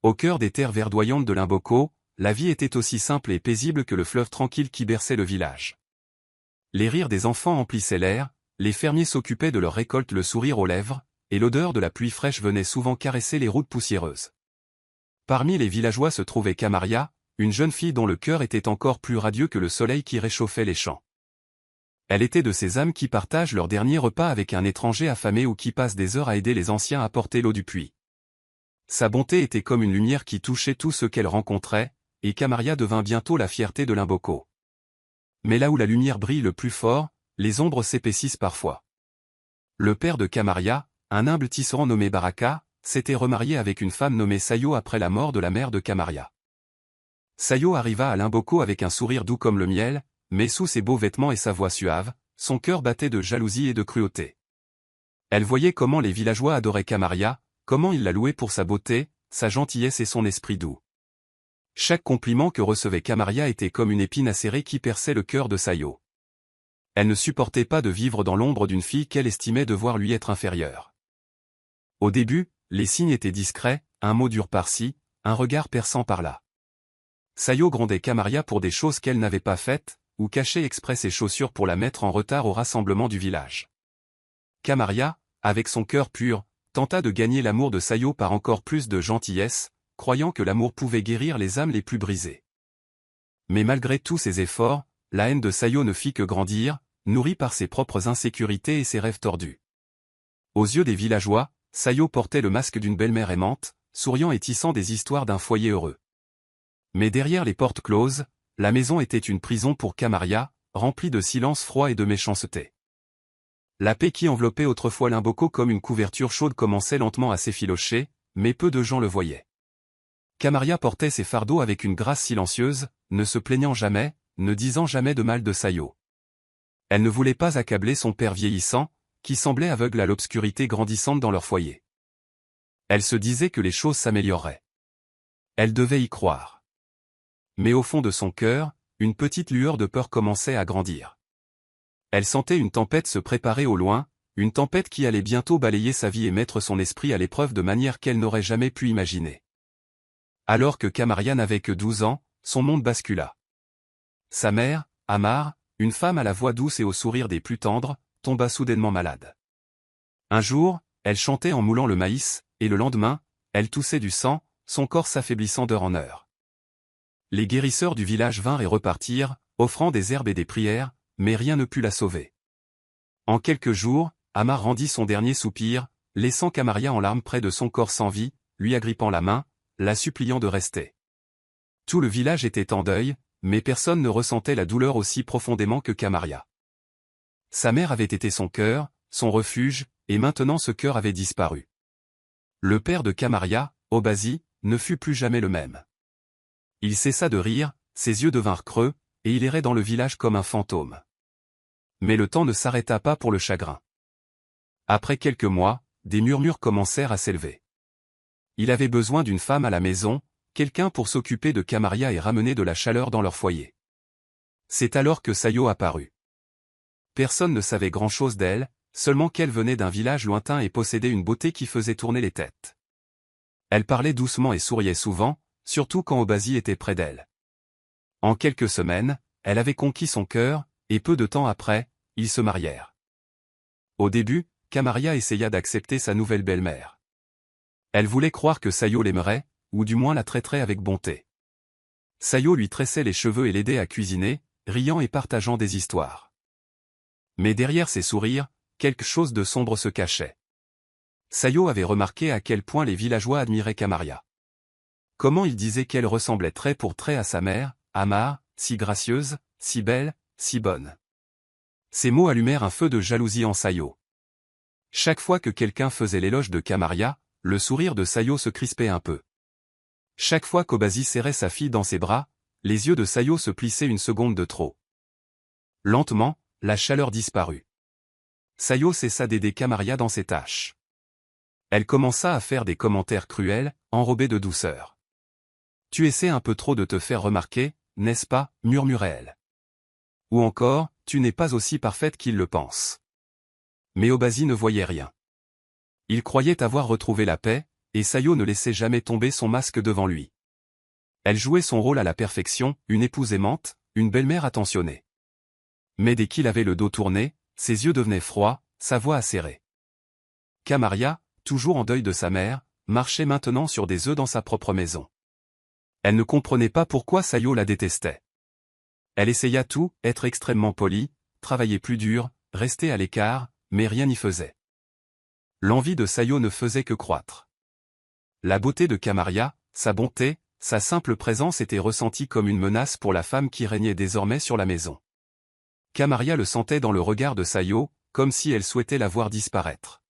Au cœur des terres verdoyantes de Limboko, la vie était aussi simple et paisible que le fleuve tranquille qui berçait le village. Les rires des enfants emplissaient l'air, les fermiers s'occupaient de leur récolte le sourire aux lèvres, et l'odeur de la pluie fraîche venait souvent caresser les routes poussiéreuses. Parmi les villageois se trouvait Kamaria, une jeune fille dont le cœur était encore plus radieux que le soleil qui réchauffait les champs. Elle était de ces âmes qui partagent leur dernier repas avec un étranger affamé ou qui passent des heures à aider les anciens à porter l'eau du puits. Sa bonté était comme une lumière qui touchait tous ceux qu'elle rencontrait, et Kamaria devint bientôt la fierté de Limboko. Mais là où la lumière brille le plus fort, les ombres s'épaississent parfois. Le père de Kamaria, un humble tisserand nommé Baraka, s'était remarié avec une femme nommée Sayo après la mort de la mère de Kamaria. Sayo arriva à Limboko avec un sourire doux comme le miel, mais sous ses beaux vêtements et sa voix suave, son cœur battait de jalousie et de cruauté. Elle voyait comment les villageois adoraient Kamaria, comment ils la louaient pour sa beauté, sa gentillesse et son esprit doux. Chaque compliment que recevait Kamaria était comme une épine acérée qui perçait le cœur de Sayo. Elle ne supportait pas de vivre dans l'ombre d'une fille qu'elle estimait devoir lui être inférieure. Au début, les signes étaient discrets, un mot dur par-ci, un regard perçant par-là. Sayo grondait Kamaria pour des choses qu'elle n'avait pas faites, ou cachait exprès ses chaussures pour la mettre en retard au rassemblement du village. Kamaria, avec son cœur pur, tenta de gagner l'amour de Sayo par encore plus de gentillesse, croyant que l'amour pouvait guérir les âmes les plus brisées. Mais malgré tous ses efforts, la haine de Sayo ne fit que grandir, nourrie par ses propres insécurités et ses rêves tordus. Aux yeux des villageois, Sayo portait le masque d'une belle-mère aimante, souriant et tissant des histoires d'un foyer heureux. Mais derrière les portes closes, la maison était une prison pour Kamaria, remplie de silence froid et de méchanceté. La paix qui enveloppait autrefois Limboko comme une couverture chaude commençait lentement à s'effilocher, mais peu de gens le voyaient. Kamaria portait ses fardeaux avec une grâce silencieuse, ne se plaignant jamais, ne disant jamais de mal de Sayo. Elle ne voulait pas accabler son père vieillissant, qui semblait aveugle à l'obscurité grandissante dans leur foyer. Elle se disait que les choses s'amélioreraient. Elle devait y croire. Mais au fond de son cœur, une petite lueur de peur commençait à grandir. Elle sentait une tempête se préparer au loin, une tempête qui allait bientôt balayer sa vie et mettre son esprit à l'épreuve de manière qu'elle n'aurait jamais pu imaginer. Alors que Kamaria n'avait que 12 ans, son monde bascula. Sa mère, Amar, une femme à la voix douce et au sourire des plus tendres, tomba soudainement malade. Un jour, elle chantait en moulant le maïs, et le lendemain, elle toussait du sang, son corps s'affaiblissant d'heure en heure. Les guérisseurs du village vinrent et repartirent, offrant des herbes et des prières, mais rien ne put la sauver. En quelques jours, Amar rendit son dernier soupir, laissant Kamaria en larmes près de son corps sans vie, lui agrippant la main, la suppliant de rester. Tout le village était en deuil, mais personne ne ressentait la douleur aussi profondément que Kamaria. Sa mère avait été son cœur, son refuge, et maintenant ce cœur avait disparu. Le père de Kamaria, Obasi, ne fut plus jamais le même. Il cessa de rire, ses yeux devinrent creux, et il errait dans le village comme un fantôme. Mais le temps ne s'arrêta pas pour le chagrin. Après quelques mois, des murmures commencèrent à s'élever. Il avait besoin d'une femme à la maison, quelqu'un pour s'occuper de Kamaria et ramener de la chaleur dans leur foyer. C'est alors que Sayo apparut. Personne ne savait grand-chose d'elle, seulement qu'elle venait d'un village lointain et possédait une beauté qui faisait tourner les têtes. Elle parlait doucement et souriait souvent, surtout quand Obasi était près d'elle. En quelques semaines, elle avait conquis son cœur, et peu de temps après, ils se marièrent. Au début, Kamaria essaya d'accepter sa nouvelle belle-mère. Elle voulait croire que Sayo l'aimerait, ou du moins la traiterait avec bonté. Sayo lui tressait les cheveux et l'aidait à cuisiner, riant et partageant des histoires. Mais derrière ses sourires, quelque chose de sombre se cachait. Sayo avait remarqué à quel point les villageois admiraient Kamaria. Comment ils disaient qu'elle ressemblait trait pour trait à sa mère, Amar, si gracieuse, si belle, si bonne. Ces mots allumèrent un feu de jalousie en Sayo. Chaque fois que quelqu'un faisait l'éloge de Kamaria, le sourire de Sayo se crispait un peu. Chaque fois qu'Obasi serrait sa fille dans ses bras, les yeux de Sayo se plissaient une seconde de trop. Lentement, la chaleur disparut. Sayo cessa d'aider Kamaria dans ses tâches. Elle commença à faire des commentaires cruels, enrobés de douceur. « Tu essaies un peu trop de te faire remarquer, n'est-ce pas » murmurait-elle. Ou encore, « Tu n'es pas aussi parfaite qu'il le pense. » Mais Obasi ne voyait rien. Il croyait avoir retrouvé la paix, et Sayo ne laissait jamais tomber son masque devant lui. Elle jouait son rôle à la perfection, une épouse aimante, une belle-mère attentionnée. Mais dès qu'il avait le dos tourné, ses yeux devenaient froids, sa voix acérée. Kamaria, toujours en deuil de sa mère, marchait maintenant sur des œufs dans sa propre maison. Elle ne comprenait pas pourquoi Sayo la détestait. Elle essaya tout, être extrêmement polie, travailler plus dur, rester à l'écart, mais rien n'y faisait. L'envie de Sayo ne faisait que croître. La beauté de Kamaria, sa bonté, sa simple présence étaient ressenties comme une menace pour la femme qui régnait désormais sur la maison. Kamaria le sentait dans le regard de Sayo, comme si elle souhaitait la voir disparaître.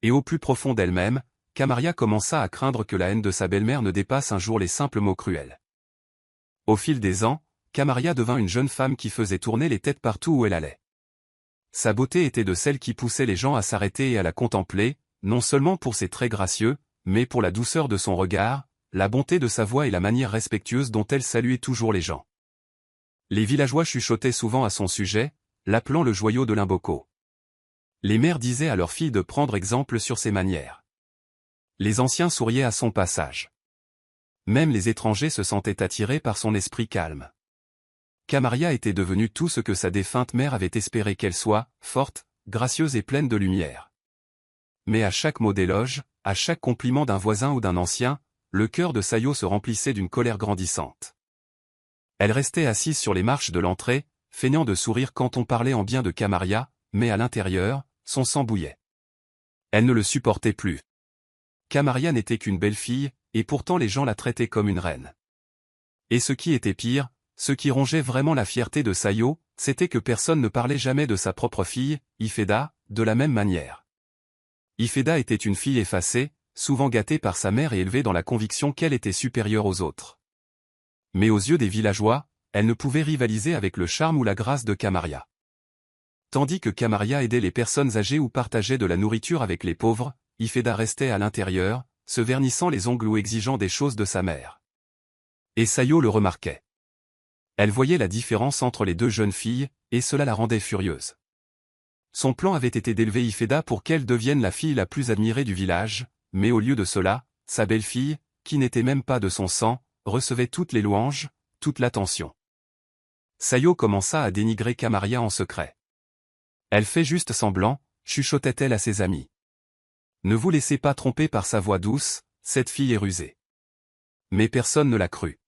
Et au plus profond d'elle-même, Kamaria commença à craindre que la haine de sa belle-mère ne dépasse un jour les simples mots cruels. Au fil des ans, Kamaria devint une jeune femme qui faisait tourner les têtes partout où elle allait. Sa beauté était de celle qui poussait les gens à s'arrêter et à la contempler, non seulement pour ses traits gracieux, mais pour la douceur de son regard, la bonté de sa voix et la manière respectueuse dont elle saluait toujours les gens. Les villageois chuchotaient souvent à son sujet, l'appelant le joyau de Limboko. Les mères disaient à leurs filles de prendre exemple sur ses manières. Les anciens souriaient à son passage. Même les étrangers se sentaient attirés par son esprit calme. Kamaria était devenue tout ce que sa défunte mère avait espéré qu'elle soit, forte, gracieuse et pleine de lumière. Mais à chaque mot d'éloge, à chaque compliment d'un voisin ou d'un ancien, le cœur de Sayo se remplissait d'une colère grandissante. Elle restait assise sur les marches de l'entrée, feignant de sourire quand on parlait en bien de Kamaria, mais à l'intérieur, son sang bouillait. Elle ne le supportait plus. Kamaria n'était qu'une belle fille, et pourtant les gens la traitaient comme une reine. Et ce qui était pire, ce qui rongeait vraiment la fierté de Sayo, c'était que personne ne parlait jamais de sa propre fille, Ifeda, de la même manière. Ifeda était une fille effacée, souvent gâtée par sa mère et élevée dans la conviction qu'elle était supérieure aux autres. Mais aux yeux des villageois, elle ne pouvait rivaliser avec le charme ou la grâce de Kamaria. Tandis que Kamaria aidait les personnes âgées ou partageait de la nourriture avec les pauvres, Ifeda restait à l'intérieur, se vernissant les ongles ou exigeant des choses de sa mère. Et Sayo le remarquait. Elle voyait la différence entre les deux jeunes filles, et cela la rendait furieuse. Son plan avait été d'élever Ifeda pour qu'elle devienne la fille la plus admirée du village, mais au lieu de cela, sa belle-fille, qui n'était même pas de son sang, recevait toutes les louanges, toute l'attention. Sayo commença à dénigrer Kamaria en secret. Elle fait juste semblant, chuchotait-elle à ses amis. Ne vous laissez pas tromper par sa voix douce, cette fille est rusée. Mais personne ne la crut.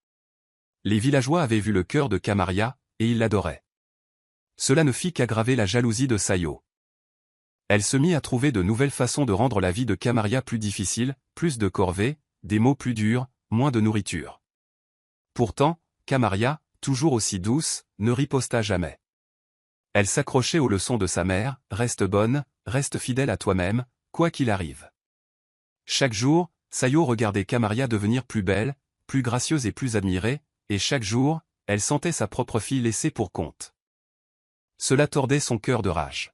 Les villageois avaient vu le cœur de Kamaria, et ils l'adoraient. Cela ne fit qu'aggraver la jalousie de Sayo. Elle se mit à trouver de nouvelles façons de rendre la vie de Kamaria plus difficile, plus de corvées, des mots plus durs, moins de nourriture. Pourtant, Kamaria, toujours aussi douce, ne riposta jamais. Elle s'accrochait aux leçons de sa mère, reste bonne, reste fidèle à toi-même, quoi qu'il arrive. Chaque jour, Sayo regardait Kamaria devenir plus belle, plus gracieuse et plus admirée, et chaque jour, elle sentait sa propre fille laissée pour compte. Cela tordait son cœur de rage.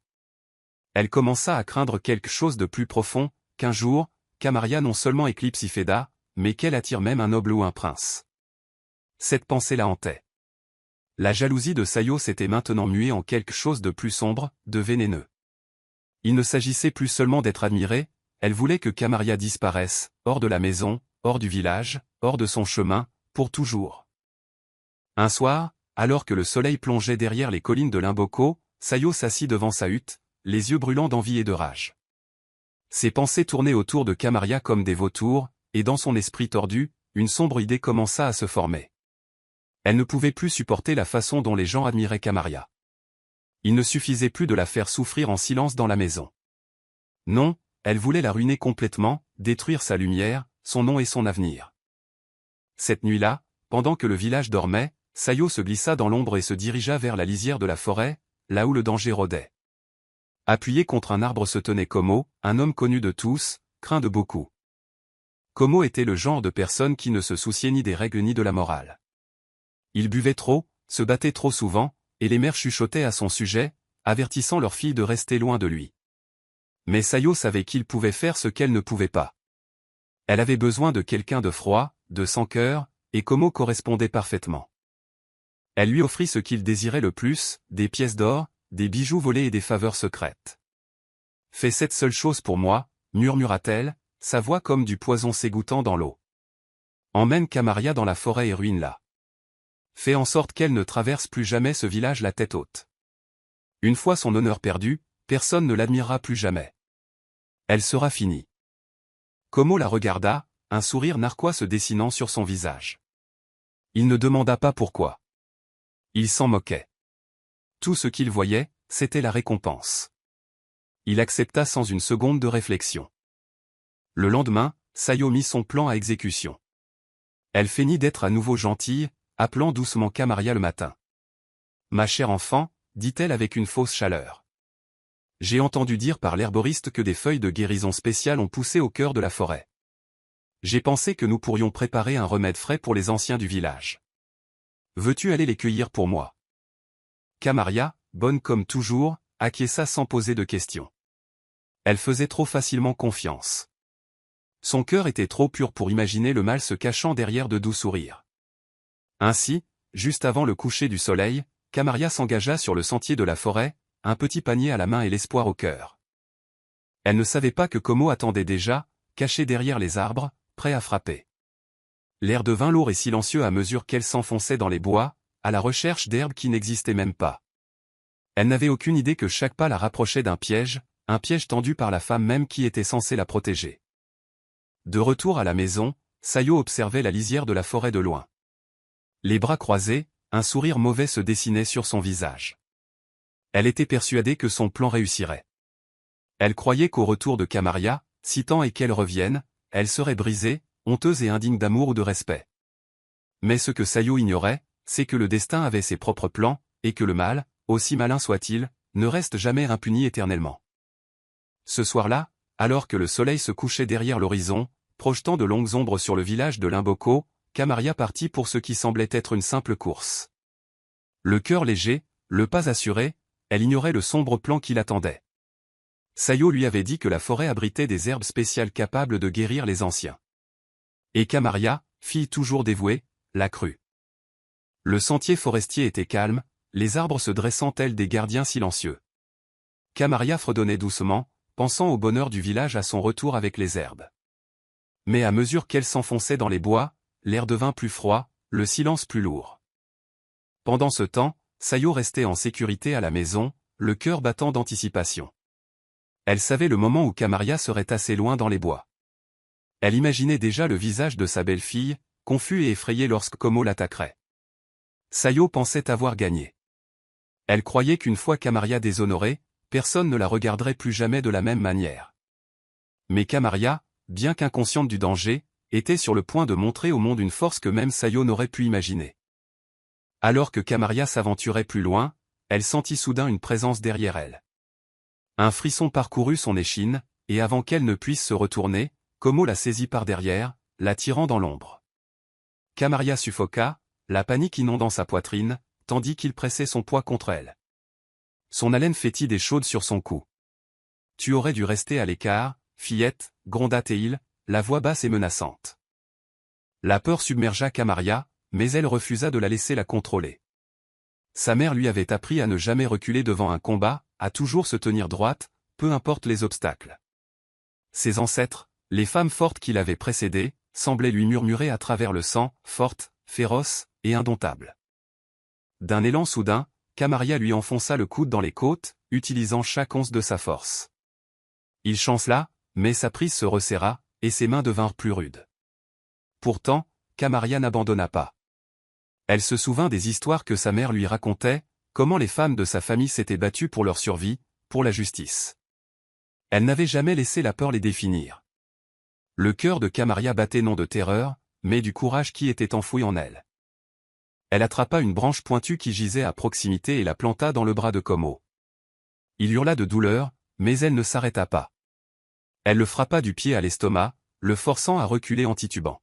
Elle commença à craindre quelque chose de plus profond, qu'un jour, Kamaria non seulement éclipse Ifeda, mais qu'elle attire même un noble ou un prince. Cette pensée la hantait. La jalousie de Sayo s'était maintenant muée en quelque chose de plus sombre, de vénéneux. Il ne s'agissait plus seulement d'être admirée, elle voulait que Kamaria disparaisse, hors de la maison, hors du village, hors de son chemin, pour toujours. Un soir, alors que le soleil plongeait derrière les collines de Limboko, Sayo s'assit devant sa hutte, les yeux brûlants d'envie et de rage. Ses pensées tournaient autour de Kamaria comme des vautours, et dans son esprit tordu, une sombre idée commença à se former. Elle ne pouvait plus supporter la façon dont les gens admiraient Kamaria. Il ne suffisait plus de la faire souffrir en silence dans la maison. Non, elle voulait la ruiner complètement, détruire sa lumière, son nom et son avenir. Cette nuit-là, pendant que le village dormait, Sayo se glissa dans l'ombre et se dirigea vers la lisière de la forêt, là où le danger rôdait. Appuyé contre un arbre se tenait Komo, un homme connu de tous, craint de beaucoup. Komo était le genre de personne qui ne se souciait ni des règles ni de la morale. Il buvait trop, se battait trop souvent, et les mères chuchotaient à son sujet, avertissant leurs filles de rester loin de lui. Mais Sayo savait qu'il pouvait faire ce qu'elle ne pouvait pas. Elle avait besoin de quelqu'un de froid, de sans cœur, et Komo correspondait parfaitement. Elle lui offrit ce qu'il désirait le plus, des pièces d'or, des bijoux volés et des faveurs secrètes. « Fais cette seule chose pour moi, murmura-t-elle, sa voix comme du poison s'égouttant dans l'eau. Emmène Camaria dans la forêt et ruine-la. Fais en sorte qu'elle ne traverse plus jamais ce village la tête haute. Une fois son honneur perdu, personne ne l'admirera plus jamais. Elle sera finie. Como la regarda, un sourire narquois se dessinant sur son visage. Il ne demanda pas pourquoi. Il s'en moquait. Tout ce qu'il voyait, c'était la récompense. Il accepta sans une seconde de réflexion. Le lendemain, Sayo mit son plan à exécution. Elle feignit d'être à nouveau gentille, appelant doucement Camaria le matin. « Ma chère enfant », dit-elle avec une fausse chaleur. « J'ai entendu dire par l'herboriste que des feuilles de guérison spéciales ont poussé au cœur de la forêt. J'ai pensé que nous pourrions préparer un remède frais pour les anciens du village. Veux-tu aller les cueillir pour moi ?» Camaria, bonne comme toujours, acquiesça sans poser de questions. Elle faisait trop facilement confiance. Son cœur était trop pur pour imaginer le mal se cachant derrière de doux sourires. Ainsi, juste avant le coucher du soleil, Camaria s'engagea sur le sentier de la forêt, un petit panier à la main et l'espoir au cœur. Elle ne savait pas que Como attendait déjà, caché derrière les arbres, prêt à frapper. L'air devint lourd et silencieux à mesure qu'elle s'enfonçait dans les bois, à la recherche d'herbes qui n'existaient même pas. Elle n'avait aucune idée que chaque pas la rapprochait d'un piège, un piège tendu par la femme même qui était censée la protéger. De retour à la maison, Sayo observait la lisière de la forêt de loin. Les bras croisés, un sourire mauvais se dessinait sur son visage. Elle était persuadée que son plan réussirait. Elle croyait qu'au retour de Camaria, si tant est qu'elle revienne, elle serait brisée, honteuse et indigne d'amour ou de respect. Mais ce que Sayo ignorait, c'est que le destin avait ses propres plans, et que le mal, aussi malin soit-il, ne reste jamais impuni éternellement. Ce soir-là, alors que le soleil se couchait derrière l'horizon, projetant de longues ombres sur le village de Limboko, Camaria partit pour ce qui semblait être une simple course. Le cœur léger, le pas assuré, elle ignorait le sombre plan qui l'attendait. Sayo lui avait dit que la forêt abritait des herbes spéciales capables de guérir les anciens. Et Camaria, fille toujours dévouée, la crut. Le sentier forestier était calme, les arbres se dressant tels des gardiens silencieux. Camaria fredonnait doucement, pensant au bonheur du village à son retour avec les herbes. Mais à mesure qu'elle s'enfonçait dans les bois, l'air devint plus froid, le silence plus lourd. Pendant ce temps, Sayo restait en sécurité à la maison, le cœur battant d'anticipation. Elle savait le moment où Camaria serait assez loin dans les bois. Elle imaginait déjà le visage de sa belle-fille, confus et effrayé lorsque Como l'attaquerait. Sayo pensait avoir gagné. Elle croyait qu'une fois Camaria déshonorée, personne ne la regarderait plus jamais de la même manière. Mais Camaria, bien qu'inconsciente du danger, était sur le point de montrer au monde une force que même Sayo n'aurait pu imaginer. Alors que Camaria s'aventurait plus loin, elle sentit soudain une présence derrière elle. Un frisson parcourut son échine, et avant qu'elle ne puisse se retourner, Como la saisit par derrière, la tirant dans l'ombre. Camaria suffoqua, la panique inondant sa poitrine, tandis qu'il pressait son poids contre elle. Son haleine fétide et chaude sur son cou. « Tu aurais dû rester à l'écart, fillette », gronda Théil, la voix basse et menaçante. La peur submergea Camaria, mais elle refusa de la laisser la contrôler. Sa mère lui avait appris à ne jamais reculer devant un combat, à toujours se tenir droite, peu importe les obstacles. Ses ancêtres, les femmes fortes qui l'avaient précédée, semblaient lui murmurer à travers le sang, forte, féroce et indomptable. D'un élan soudain, Camaria lui enfonça le coude dans les côtes, utilisant chaque once de sa force. Il chancela, mais sa prise se resserra, et ses mains devinrent plus rudes. Pourtant, Camaria n'abandonna pas. Elle se souvint des histoires que sa mère lui racontait, comment les femmes de sa famille s'étaient battues pour leur survie, pour la justice. Elle n'avait jamais laissé la peur les définir. Le cœur de Camaria battait non de terreur, mais du courage qui était enfoui en elle. Elle attrapa une branche pointue qui gisait à proximité et la planta dans le bras de Como. Il hurla de douleur, mais elle ne s'arrêta pas. Elle le frappa du pied à l'estomac, le forçant à reculer en titubant.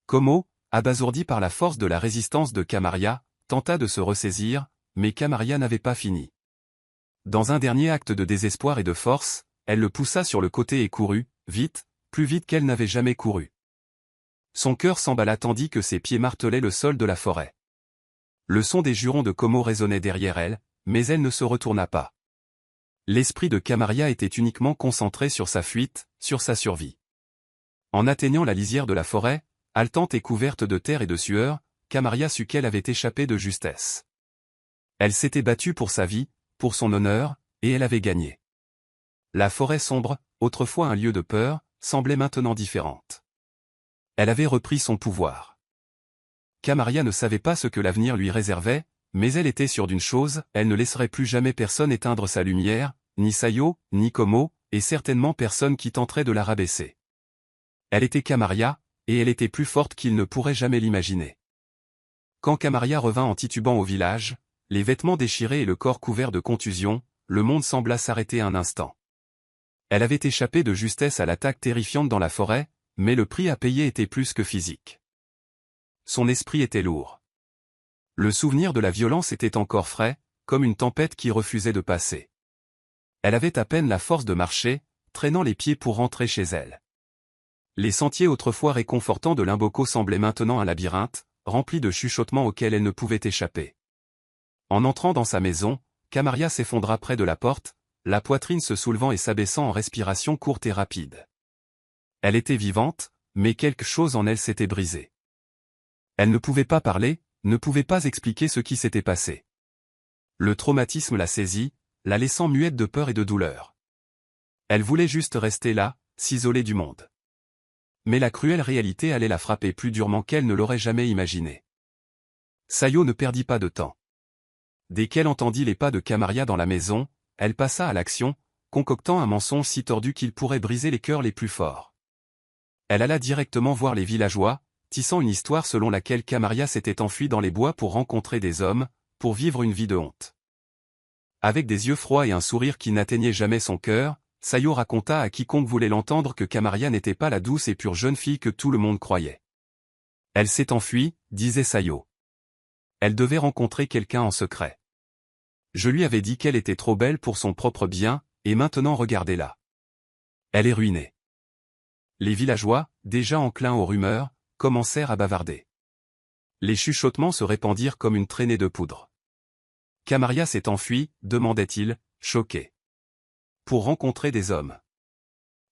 Como, abasourdi par la force de la résistance de Camaria, tenta de se ressaisir, mais Camaria n'avait pas fini. Dans un dernier acte de désespoir et de force, elle le poussa sur le côté et courut, vite, plus vite qu'elle n'avait jamais couru. Son cœur s'emballa tandis que ses pieds martelaient le sol de la forêt. Le son des jurons de Como résonnait derrière elle, mais elle ne se retourna pas. L'esprit de Camaria était uniquement concentré sur sa fuite, sur sa survie. En atteignant la lisière de la forêt, haletante et couverte de terre et de sueur, Kamaria sut qu'elle avait échappé de justesse. Elle s'était battue pour sa vie, pour son honneur, et elle avait gagné. La forêt sombre, autrefois un lieu de peur, semblait maintenant différente. Elle avait repris son pouvoir. Kamaria ne savait pas ce que l'avenir lui réservait, mais elle était sûre d'une chose, elle ne laisserait plus jamais personne éteindre sa lumière, ni Sayo, ni Komo, et certainement personne qui tenterait de la rabaisser. Elle était Kamaria, et elle était plus forte qu'il ne pourrait jamais l'imaginer. Quand Kamaria revint en titubant au village, les vêtements déchirés et le corps couvert de contusions, le monde sembla s'arrêter un instant. Elle avait échappé de justesse à l'attaque terrifiante dans la forêt, mais le prix à payer était plus que physique. Son esprit était lourd. Le souvenir de la violence était encore frais, comme une tempête qui refusait de passer. Elle avait à peine la force de marcher, traînant les pieds pour rentrer chez elle. Les sentiers autrefois réconfortants de Limboko semblaient maintenant un labyrinthe, rempli de chuchotements auxquels elle ne pouvait échapper. En entrant dans sa maison, Kamaria s'effondra près de la porte, la poitrine se soulevant et s'abaissant en respiration courte et rapide. Elle était vivante, mais quelque chose en elle s'était brisé. Elle ne pouvait pas parler, ne pouvait pas expliquer ce qui s'était passé. Le traumatisme la saisit, la laissant muette de peur et de douleur. Elle voulait juste rester là, s'isoler du monde. Mais la cruelle réalité allait la frapper plus durement qu'elle ne l'aurait jamais imaginé. Sayo ne perdit pas de temps. Dès qu'elle entendit les pas de Kamaria dans la maison, elle passa à l'action, concoctant un mensonge si tordu qu'il pourrait briser les cœurs les plus forts. Elle alla directement voir les villageois, tissant une histoire selon laquelle Kamaria s'était enfuie dans les bois pour rencontrer des hommes, pour vivre une vie de honte. Avec des yeux froids et un sourire qui n'atteignait jamais son cœur, Sayo raconta à quiconque voulait l'entendre que Kamaria n'était pas la douce et pure jeune fille que tout le monde croyait. Elle s'est enfuie, disait Sayo. Elle devait rencontrer quelqu'un en secret. Je lui avais dit qu'elle était trop belle pour son propre bien, et maintenant regardez-la. Elle est ruinée. Les villageois, déjà enclins aux rumeurs, commencèrent à bavarder. Les chuchotements se répandirent comme une traînée de poudre. Kamaria s'est enfuie, demandait-il, choqué. Pour rencontrer des hommes.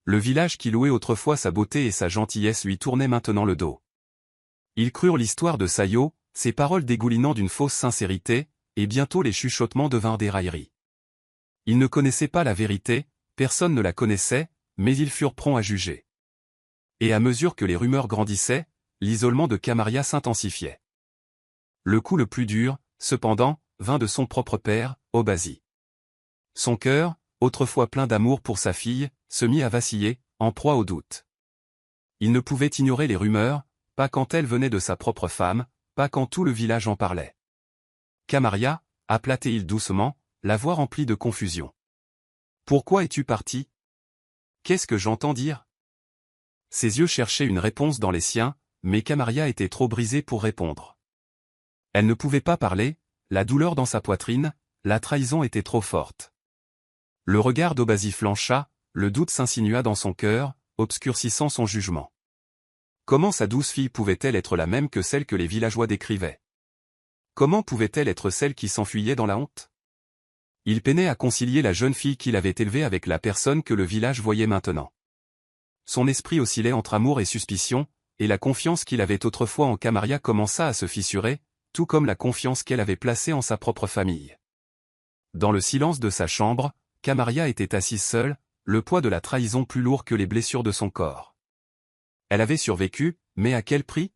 Le village qui louait autrefois sa beauté et sa gentillesse lui tournait maintenant le dos. Ils crurent l'histoire de Sayo, ses paroles dégoulinant d'une fausse sincérité, et bientôt les chuchotements devinrent des railleries. Ils ne connaissaient pas la vérité, personne ne la connaissait, mais ils furent prompts à juger. Et à mesure que les rumeurs grandissaient, l'isolement de Kamaria s'intensifiait. Le coup le plus dur, cependant, vint de son propre père, Obasi. Son cœur, autrefois plein d'amour pour sa fille, se mit à vaciller, en proie au doute. Il ne pouvait ignorer les rumeurs, pas quand elles venaient de sa propre femme, pas quand tout le village en parlait. Kamaria, appelait-il doucement, la voix remplie de confusion. Pourquoi es-tu parti? Qu'est-ce que j'entends dire? Ses yeux cherchaient une réponse dans les siens, mais Kamaria était trop brisée pour répondre. Elle ne pouvait pas parler, la douleur dans sa poitrine, la trahison était trop forte. Le regard d'Obasi flancha, le doute s'insinua dans son cœur, obscurcissant son jugement. Comment sa douce fille pouvait-elle être la même que celle que les villageois décrivaient? Comment pouvait-elle être celle qui s'enfuyait dans la honte? Il peinait à concilier la jeune fille qu'il avait élevée avec la personne que le village voyait maintenant. Son esprit oscillait entre amour et suspicion, et la confiance qu'il avait autrefois en Kamaria commença à se fissurer, tout comme la confiance qu'elle avait placée en sa propre famille. Dans le silence de sa chambre, Kamaria était assise seule, le poids de la trahison plus lourd que les blessures de son corps. Elle avait survécu, mais à quel prix?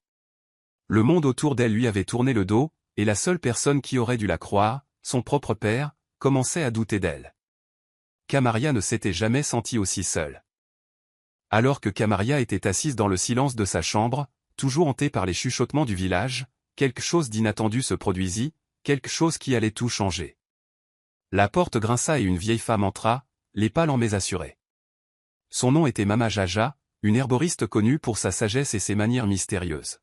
Le monde autour d'elle lui avait tourné le dos, et la seule personne qui aurait dû la croire, son propre père, commençait à douter d'elle. Kamaria ne s'était jamais sentie aussi seule. Alors que Kamaria était assise dans le silence de sa chambre, toujours hantée par les chuchotements du village, quelque chose d'inattendu se produisit, quelque chose qui allait tout changer. La porte grinça et une vieille femme entra, les pas mais assurés. Son nom était Mama Jaja, une herboriste connue pour sa sagesse et ses manières mystérieuses.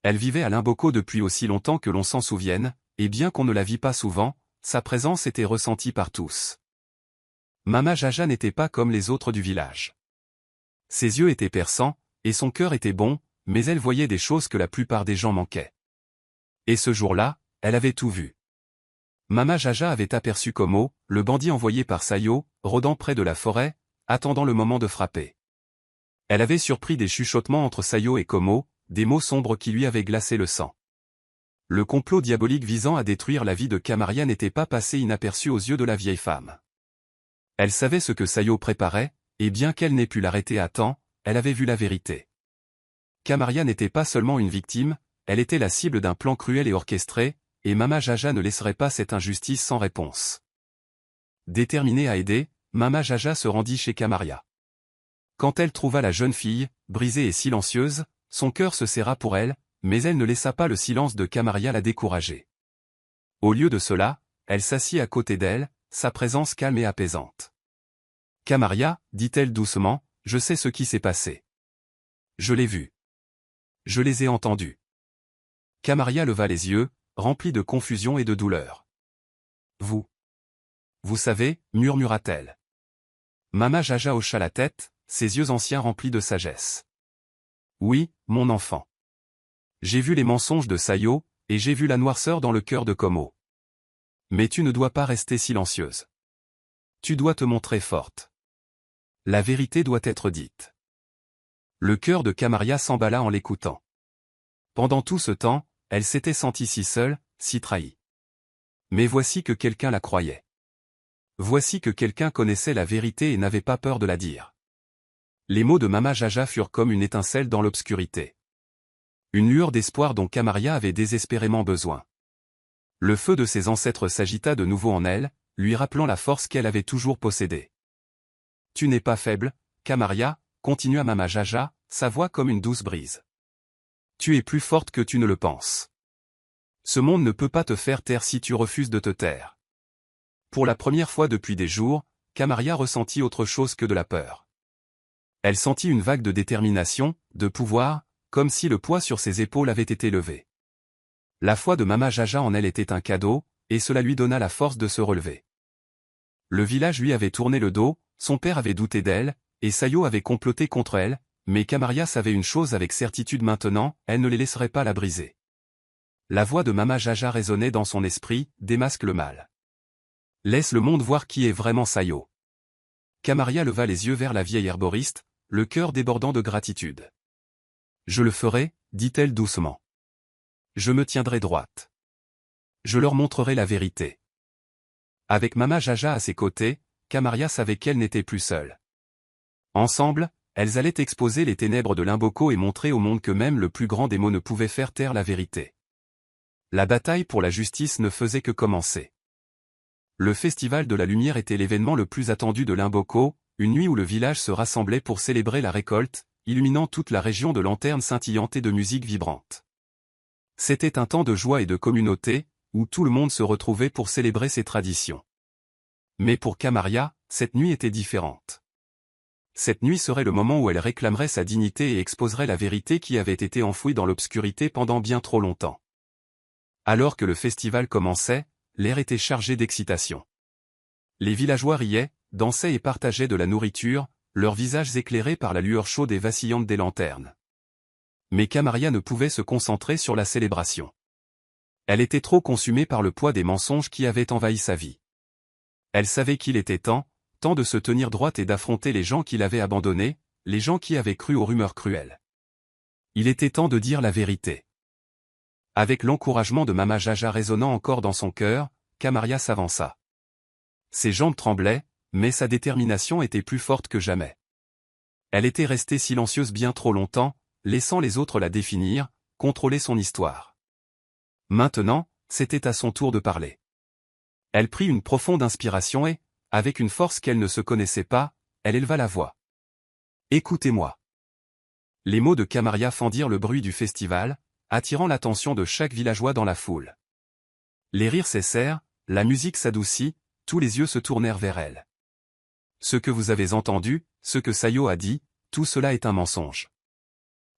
Elle vivait à Limboko depuis aussi longtemps que l'on s'en souvienne, et bien qu'on ne la vît pas souvent, sa présence était ressentie par tous. Mama Jaja n'était pas comme les autres du village. Ses yeux étaient perçants, et son cœur était bon, mais elle voyait des choses que la plupart des gens manquaient. Et ce jour-là, elle avait tout vu. Mama Jaja avait aperçu Komo, le bandit envoyé par Sayo, rôdant près de la forêt, attendant le moment de frapper. Elle avait surpris des chuchotements entre Sayo et Komo, des mots sombres qui lui avaient glacé le sang. Le complot diabolique visant à détruire la vie de Kamaria n'était pas passé inaperçu aux yeux de la vieille femme. Elle savait ce que Sayo préparait, et bien qu'elle n'ait pu l'arrêter à temps, elle avait vu la vérité. Kamaria n'était pas seulement une victime, elle était la cible d'un plan cruel et orchestré, et Mama Jaja ne laisserait pas cette injustice sans réponse. Déterminée à aider, Mama Jaja se rendit chez Kamaria. Quand elle trouva la jeune fille, brisée et silencieuse, son cœur se serra pour elle, mais elle ne laissa pas le silence de Kamaria la décourager. Au lieu de cela, elle s'assit à côté d'elle, sa présence calme et apaisante. « Kamaria, dit-elle doucement, je sais ce qui s'est passé. Je l'ai vu. Je les ai entendus. » Kamaria leva les yeux, remplis de confusion et de douleur. « Vous savez, murmura-t-elle. Mama Jaja hocha la tête, ses yeux anciens remplis de sagesse. « Oui, mon enfant. J'ai vu les mensonges de Sayo, et j'ai vu la noirceur dans le cœur de Komo. Mais tu ne dois pas rester silencieuse. Tu dois te montrer forte. La vérité doit être dite. » Le cœur de Kamaria s'emballa en l'écoutant. Pendant tout ce temps, elle s'était sentie si seule, si trahie. Mais voici que quelqu'un la croyait. Voici que quelqu'un connaissait la vérité et n'avait pas peur de la dire. Les mots de Mama Jaja furent comme une étincelle dans l'obscurité. Une lueur d'espoir dont Kamaria avait désespérément besoin. Le feu de ses ancêtres s'agita de nouveau en elle, lui rappelant la force qu'elle avait toujours possédée. « Tu n'es pas faible, Kamaria, » continua Mama Jaja, sa voix comme une douce brise. « Tu es plus forte que tu ne le penses. Ce monde ne peut pas te faire taire si tu refuses de te taire. » Pour la première fois depuis des jours, Kamaria ressentit autre chose que de la peur. Elle sentit une vague de détermination, de pouvoir, comme si le poids sur ses épaules avait été levé. La foi de Mama Jaja en elle était un cadeau, et cela lui donna la force de se relever. Le village lui avait tourné le dos, son père avait douté d'elle, et Sayo avait comploté contre elle, mais Kamaria savait une chose avec certitude maintenant, elle ne les laisserait pas la briser. La voix de Mama Jaja résonnait dans son esprit, démasque le mal. Laisse le monde voir qui est vraiment Sayo. Kamaria leva les yeux vers la vieille herboriste, le cœur débordant de gratitude. Je le ferai, dit-elle doucement. Je me tiendrai droite. Je leur montrerai la vérité. Avec Mama Jaja à ses côtés, Kamaria savait qu'elle n'était plus seule. Ensemble, elles allaient exposer les ténèbres de Limboko et montrer au monde que même le plus grand des maux ne pouvait faire taire la vérité. La bataille pour la justice ne faisait que commencer. Le Festival de la Lumière était l'événement le plus attendu de Limboko, une nuit où le village se rassemblait pour célébrer la récolte, illuminant toute la région de lanternes scintillantes et de musique vibrante. C'était un temps de joie et de communauté, où tout le monde se retrouvait pour célébrer ses traditions. Mais pour Kamaria, cette nuit était différente. Cette nuit serait le moment où elle réclamerait sa dignité et exposerait la vérité qui avait été enfouie dans l'obscurité pendant bien trop longtemps. Alors que le festival commençait, l'air était chargé d'excitation. Les villageois riaient, dansaient et partageaient de la nourriture, leurs visages éclairés par la lueur chaude et vacillante des lanternes. Mais Kamaria ne pouvait se concentrer sur la célébration. Elle était trop consumée par le poids des mensonges qui avaient envahi sa vie. Elle savait qu'il était temps de se tenir droite et d'affronter les gens qui l'avaient abandonnée, les gens qui avaient cru aux rumeurs cruelles. Il était temps de dire la vérité. Avec l'encouragement de Mama Jaja résonnant encore dans son cœur, Kamaria s'avança. Ses jambes tremblaient, mais sa détermination était plus forte que jamais. Elle était restée silencieuse bien trop longtemps, laissant les autres la définir, contrôler son histoire. Maintenant, c'était à son tour de parler. Elle prit une profonde inspiration et, avec une force qu'elle ne se connaissait pas, elle éleva la voix. « Écoutez-moi. » Les mots de Kamaria fendirent le bruit du festival, attirant l'attention de chaque villageois dans la foule. Les rires cessèrent, la musique s'adoucit, tous les yeux se tournèrent vers elle. « Ce que vous avez entendu, ce que Sayo a dit, tout cela est un mensonge. »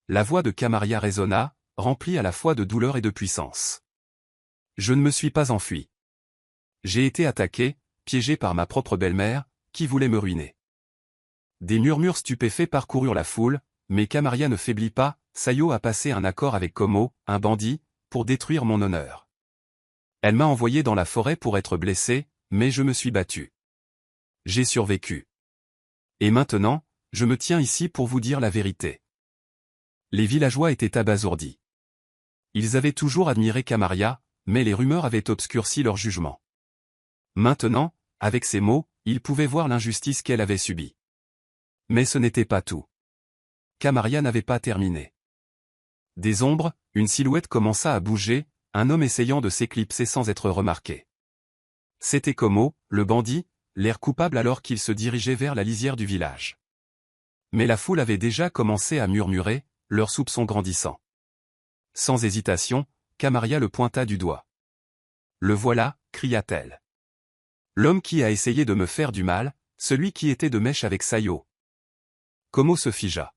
La voix de Kamaria résonna, remplie à la fois de douleur et de puissance. « Je ne me suis pas enfui. J'ai été attaqué, piégé par ma propre belle-mère, qui voulait me ruiner. » Des murmures stupéfaits parcoururent la foule, mais Kamaria ne faiblit pas, Sayo a passé un accord avec Komo, un bandit, pour détruire mon honneur. Elle m'a envoyé dans la forêt pour être blessé, mais je me suis battu. J'ai survécu. Et maintenant, Je me tiens ici pour vous dire la vérité. Les villageois étaient abasourdis. Ils avaient toujours admiré Kamaria, mais les rumeurs avaient obscurci leur jugement. Maintenant, avec ces mots, ils pouvaient voir l'injustice qu'elle avait subie. Mais ce n'était pas tout. Kamaria n'avait pas terminé. Des ombres, une silhouette commença à bouger, un homme essayant de s'éclipser sans être remarqué. C'était Komo, le bandit, l'air coupable alors qu'il se dirigeait vers la lisière du village. Mais la foule avait déjà commencé à murmurer, leurs soupçons grandissant. Sans hésitation, Kamaria le pointa du doigt. « Le voilà » cria-t-elle. « L'homme qui a essayé de me faire du mal, celui qui était de mèche avec Sayo. » Komo se figea.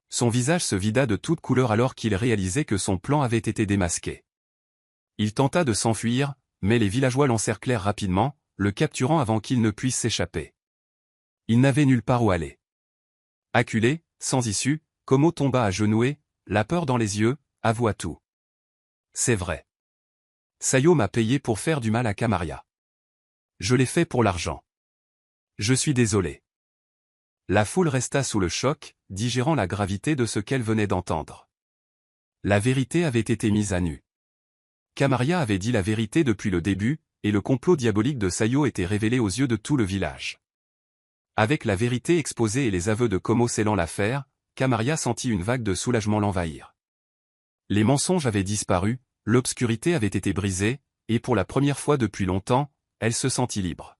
Son visage se vida de toute couleur alors qu'il réalisait que son plan avait été démasqué. Il tenta de s'enfuir, mais les villageois l'encerclèrent rapidement, le capturant avant qu'il ne puisse s'échapper. Il n'avait nulle part où aller. Acculé, sans issue, Komo tomba agenoué, la peur dans les yeux, avoua tout. C'est vrai. Sayo m'a payé pour faire du mal à Kamaria. Je l'ai fait pour l'argent. Je suis désolé. La foule resta sous le choc, digérant la gravité de ce qu'elle venait d'entendre. La vérité avait été mise à nu. Kamaria avait dit la vérité depuis le début, et le complot diabolique de Sayo était révélé aux yeux de tout le village. Avec la vérité exposée et les aveux de Komo scellant l'affaire, Kamaria sentit une vague de soulagement l'envahir. Les mensonges avaient disparu, l'obscurité avait été brisée, et pour la première fois depuis longtemps, elle se sentit libre.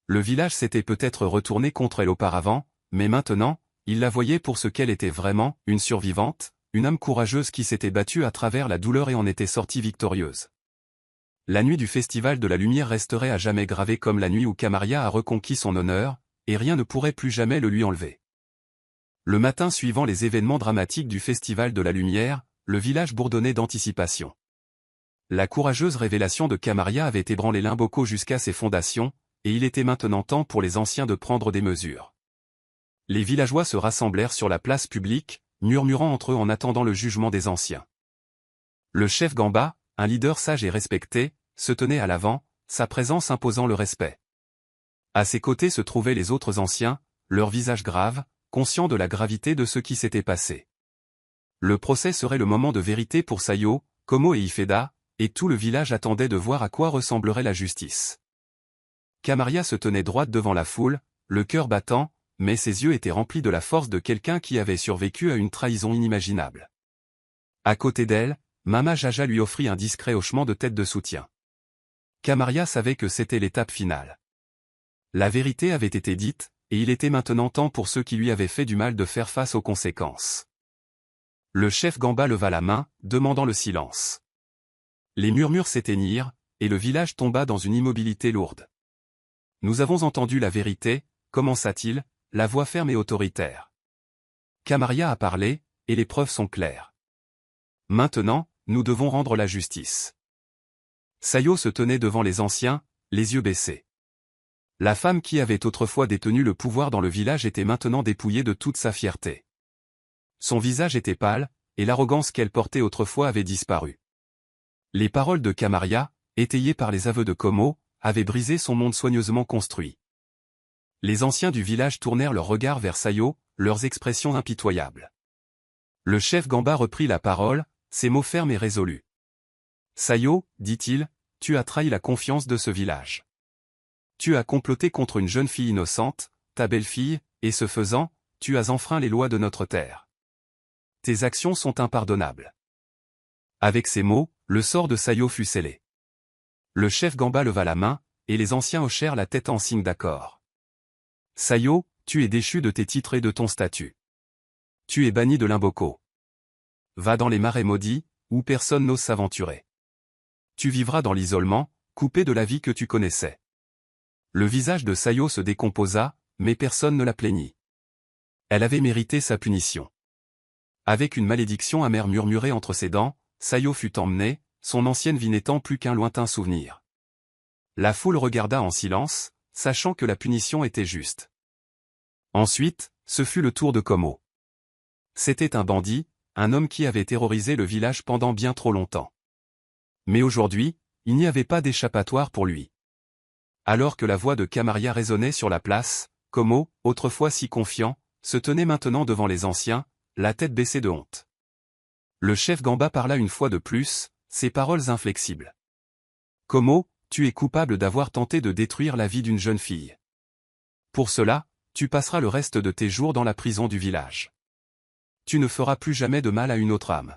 Le village s'était peut-être retourné contre elle auparavant, mais maintenant, il la voyait pour ce qu'elle était vraiment, une survivante, une âme courageuse qui s'était battue à travers la douleur et en était sortie victorieuse. La nuit du Festival de la Lumière resterait à jamais gravée comme la nuit où Kamaria a reconquis son honneur, et rien ne pourrait plus jamais le lui enlever. Le matin suivant les événements dramatiques du Festival de la Lumière, le village bourdonnait d'anticipation. La courageuse révélation de Kamaria avait ébranlé Limboko jusqu'à ses fondations, et il était maintenant temps pour les anciens de prendre des mesures. Les villageois se rassemblèrent sur la place publique, murmurant entre eux en attendant le jugement des anciens. Le chef Gamba, un leader sage et respecté, se tenait à l'avant, sa présence imposant le respect. À ses côtés se trouvaient les autres anciens, leurs visages graves, conscients de la gravité de ce qui s'était passé. Le procès serait le moment de vérité pour Sayo, Komo et Ifeda, et tout le village attendait de voir à quoi ressemblerait la justice. Kamaria se tenait droite devant la foule, le cœur battant, mais ses yeux étaient remplis de la force de quelqu'un qui avait survécu à une trahison inimaginable. À côté d'elle, Mama Jaja lui offrit un discret hochement de tête de soutien. Kamaria savait que c'était l'étape finale. La vérité avait été dite, et il était maintenant temps pour ceux qui lui avaient fait du mal de faire face aux conséquences. Le chef Gamba leva la main, demandant le silence. Les murmures s'éteignirent, et le village tomba dans une immobilité lourde. Nous avons entendu la vérité, commença-t-il, la voix ferme et autoritaire. Kamaria a parlé, et les preuves sont claires. Maintenant, nous devons rendre la justice. Sayo se tenait devant les anciens, les yeux baissés. La femme qui avait autrefois détenu le pouvoir dans le village était maintenant dépouillée de toute sa fierté. Son visage était pâle, et l'arrogance qu'elle portait autrefois avait disparu. Les paroles de Kamaria, étayées par les aveux de Komo, avaient brisé son monde soigneusement construit. Les anciens du village tournèrent leurs regards vers Sayo, leurs expressions impitoyables. Le chef Gamba reprit la parole, ses mots fermes et résolus. « Sayo, dit-il, tu as trahi la confiance de ce village. Tu as comploté contre une jeune fille innocente, ta belle-fille, et ce faisant, tu as enfreint les lois de notre terre. Tes actions sont impardonnables. » Avec ces mots, le sort de Sayo fut scellé. Le chef Gamba leva la main, et les anciens hochèrent la tête en signe d'accord. « Sayo, tu es déchu de tes titres et de ton statut. Tu es banni de Limboko. Va dans les marais maudits, où personne n'ose s'aventurer. Tu vivras dans l'isolement, coupé de la vie que tu connaissais. » Le visage de Sayo se décomposa, mais personne ne la plaignit. Elle avait mérité sa punition. Avec une malédiction amère murmurée entre ses dents, Sayo fut emmenée, son ancienne vie n'étant plus qu'un lointain souvenir. La foule regarda en silence, sachant que la punition était juste. Ensuite, ce fut le tour de Komo. C'était un bandit, un homme qui avait terrorisé le village pendant bien trop longtemps. Mais aujourd'hui, il n'y avait pas d'échappatoire pour lui. Alors que la voix de Kamaria résonnait sur la place, Komo, autrefois si confiant, se tenait maintenant devant les anciens, la tête baissée de honte. Le chef Gamba parla une fois de plus, ses paroles inflexibles. Komo, tu es coupable d'avoir tenté de détruire la vie d'une jeune fille. Pour cela, tu passeras le reste de tes jours dans la prison du village. Tu ne feras plus jamais de mal à une autre âme.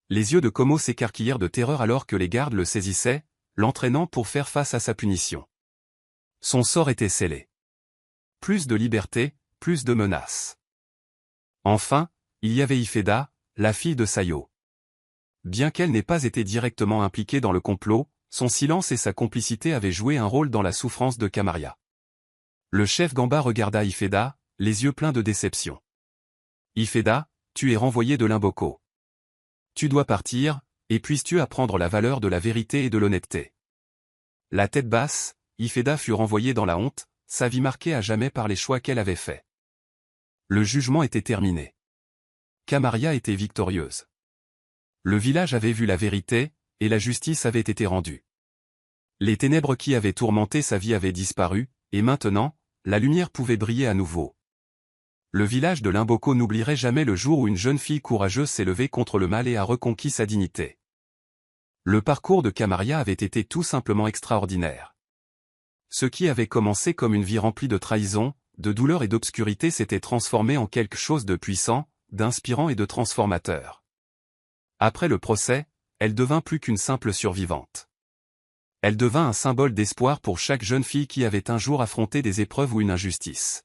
Les yeux de Komo s'écarquillèrent de terreur alors que les gardes le saisissaient, l'entraînant pour faire face à sa punition. Son sort était scellé. Plus de liberté, plus de menaces. Enfin, il y avait Ifeda, la fille de Sayo. Bien qu'elle n'ait pas été directement impliquée dans le complot, son silence et sa complicité avaient joué un rôle dans la souffrance de Kamaria. Le chef Gamba regarda Ifeda, les yeux pleins de déception. Ifeda, tu es renvoyé de Limboko. Tu dois partir, et puisses-tu apprendre la valeur de la vérité et de l'honnêteté. La tête basse, Ifeda fut renvoyée dans la honte, sa vie marquée à jamais par les choix qu'elle avait faits. Le jugement était terminé. Kamaria était victorieuse. Le village avait vu la vérité, et la justice avait été rendue. Les ténèbres qui avaient tourmenté sa vie avaient disparu, et maintenant, la lumière pouvait briller à nouveau. Le village de Limboko n'oublierait jamais le jour où une jeune fille courageuse s'est levée contre le mal et a reconquis sa dignité. Le parcours de Kamaria avait été tout simplement extraordinaire. Ce qui avait commencé comme une vie remplie de trahison, de douleur et d'obscurité s'était transformé en quelque chose de puissant, d'inspirant et de transformateur. Après le procès, elle devint plus qu'une simple survivante. Elle devint un symbole d'espoir pour chaque jeune fille qui avait un jour affronté des épreuves ou une injustice.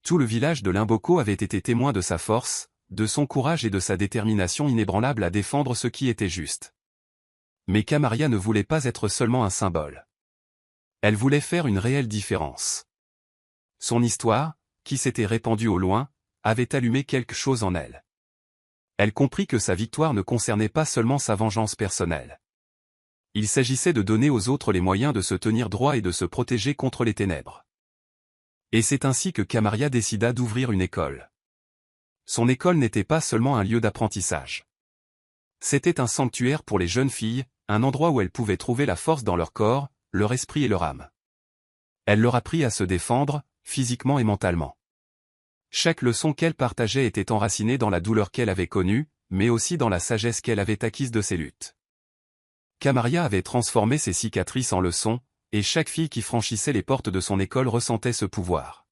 Tout le village de Limboko avait été témoin de sa force, de son courage et de sa détermination inébranlable à défendre ce qui était juste. Mais Kamaria ne voulait pas être seulement un symbole. Elle voulait faire une réelle différence. Son histoire, qui s'était répandue au loin, avait allumé quelque chose en elle. Elle comprit que sa victoire ne concernait pas seulement sa vengeance personnelle. Il s'agissait de donner aux autres les moyens de se tenir droit et de se protéger contre les ténèbres. Et c'est ainsi que Kamaria décida d'ouvrir une école. Son école n'était pas seulement un lieu d'apprentissage. C'était un sanctuaire pour les jeunes filles, un endroit où elles pouvaient trouver la force dans leur corps, leur esprit et leur âme. Elle leur apprit à se défendre, physiquement et mentalement. Chaque leçon qu'elle partageait était enracinée dans la douleur qu'elle avait connue, mais aussi dans la sagesse qu'elle avait acquise de ses luttes. Kamaria avait transformé ses cicatrices en leçons, et chaque fille qui franchissait les portes de son école ressentait ce pouvoir.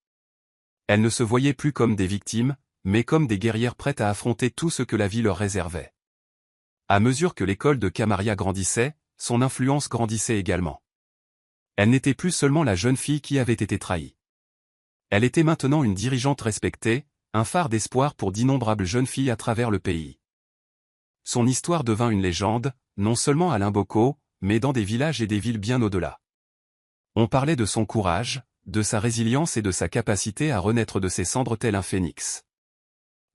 Elles ne se voyaient plus comme des victimes, mais comme des guerrières prêtes à affronter tout ce que la vie leur réservait. À mesure que l'école de Kamaria grandissait, son influence grandissait également. Elle n'était plus seulement la jeune fille qui avait été trahie. Elle était maintenant une dirigeante respectée, un phare d'espoir pour d'innombrables jeunes filles à travers le pays. Son histoire devint une légende, non seulement à Limboko, mais dans des villages et des villes bien au-delà. On parlait de son courage, de sa résilience et de sa capacité à renaître de ses cendres tel un phénix.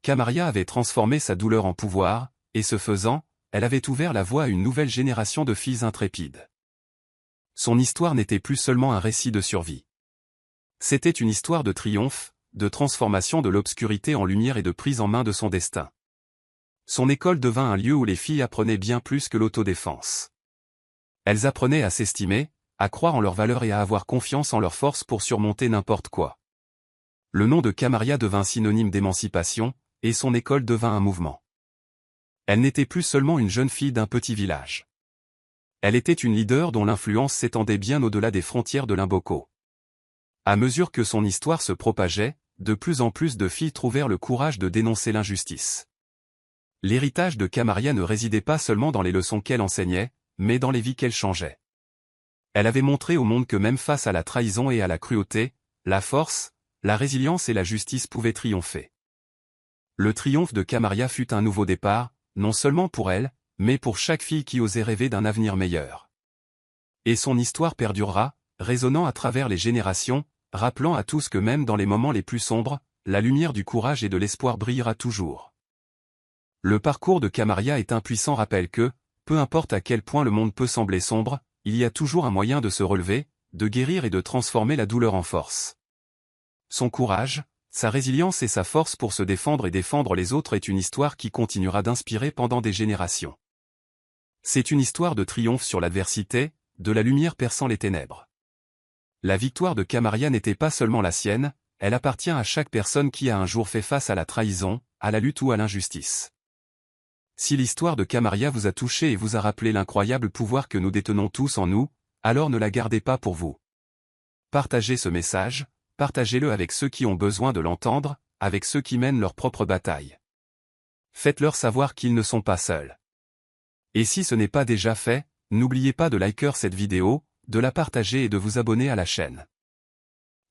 Kamaria avait transformé sa douleur en pouvoir, et ce faisant, elle avait ouvert la voie à une nouvelle génération de filles intrépides. Son histoire n'était plus seulement un récit de survie. C'était une histoire de triomphe, de transformation de l'obscurité en lumière et de prise en main de son destin. Son école devint un lieu où les filles apprenaient bien plus que l'autodéfense. Elles apprenaient à s'estimer, à croire en leur valeur et à avoir confiance en leur force pour surmonter n'importe quoi. Le nom de Kamaria devint synonyme d'émancipation, et son école devint un mouvement. Elle n'était plus seulement une jeune fille d'un petit village. Elle était une leader dont l'influence s'étendait bien au-delà des frontières de Limboko. À mesure que son histoire se propageait, de plus en plus de filles trouvèrent le courage de dénoncer l'injustice. L'héritage de Kamaria ne résidait pas seulement dans les leçons qu'elle enseignait, mais dans les vies qu'elle changeait. Elle avait montré au monde que même face à la trahison et à la cruauté, la force, la résilience et la justice pouvaient triompher. Le triomphe de Kamaria fut un nouveau départ, non seulement pour elle, mais pour chaque fille qui osait rêver d'un avenir meilleur. Et son histoire perdurera, résonnant à travers les générations, rappelant à tous que même dans les moments les plus sombres, la lumière du courage et de l'espoir brillera toujours. Le parcours de Kamaria est un puissant rappel que, peu importe à quel point le monde peut sembler sombre, il y a toujours un moyen de se relever, de guérir et de transformer la douleur en force. Son courage, sa résilience et sa force pour se défendre et défendre les autres est une histoire qui continuera d'inspirer pendant des générations. C'est une histoire de triomphe sur l'adversité, de la lumière perçant les ténèbres. La victoire de Kamaria n'était pas seulement la sienne, elle appartient à chaque personne qui a un jour fait face à la trahison, à la lutte ou à l'injustice. Si l'histoire de Kamaria vous a touché et vous a rappelé l'incroyable pouvoir que nous détenons tous en nous, alors ne la gardez pas pour vous. Partagez ce message, partagez-le avec ceux qui ont besoin de l'entendre, avec ceux qui mènent leur propre bataille. Faites-leur savoir qu'ils ne sont pas seuls. Et si ce n'est pas déjà fait, n'oubliez pas de liker cette vidéo, de la partager et de vous abonner à la chaîne.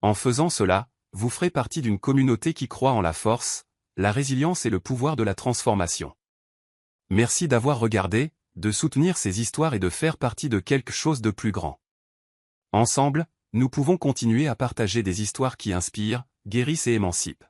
En faisant cela, vous ferez partie d'une communauté qui croit en la force, la résilience et le pouvoir de la transformation. Merci d'avoir regardé, de soutenir ces histoires et de faire partie de quelque chose de plus grand. Ensemble, nous pouvons continuer à partager des histoires qui inspirent, guérissent et émancipent.